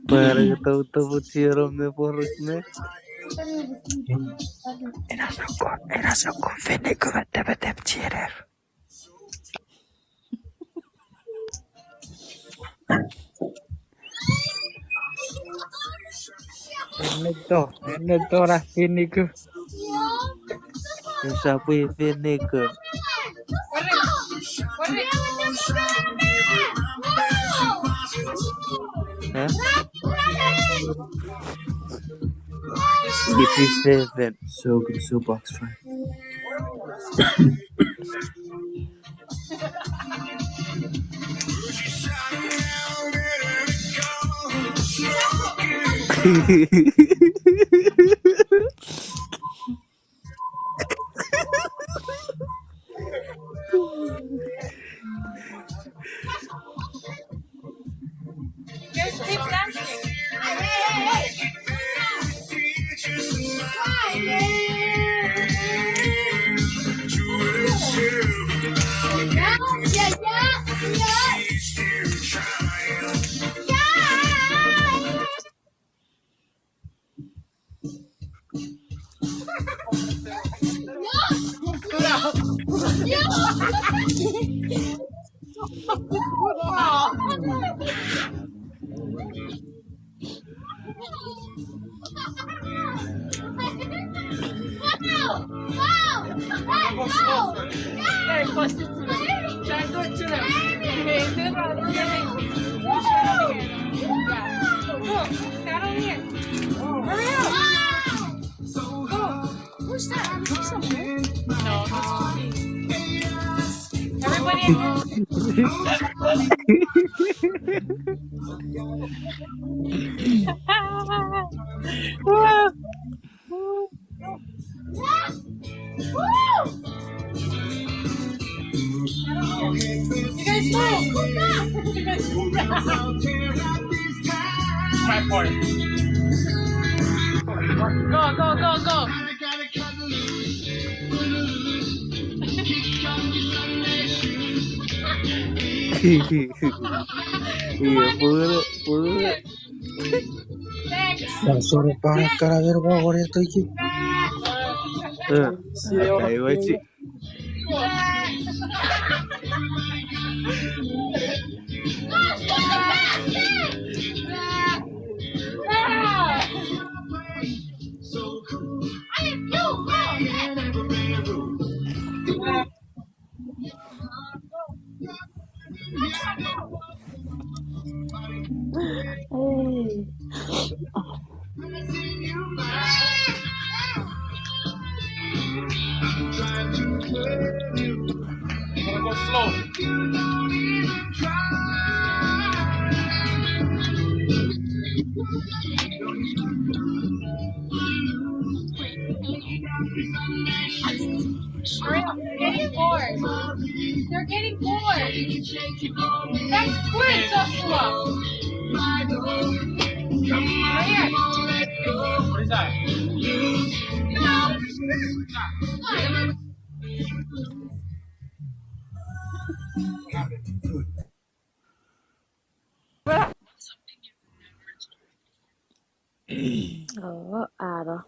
Para tahu-tahu ciaramnya porosnya. Era sokon fene kuvette betep ciarer. Enek to ras fene ke. Sapu fene ke. Hah? 87. So box five. Guys, keep dancing. Go. Iya, pura. Suruh para karakter power itu iki. Ayo aja. Go slow. Getting bored. They're getting bored. That's good, Joshua. Here. What is that? Ada.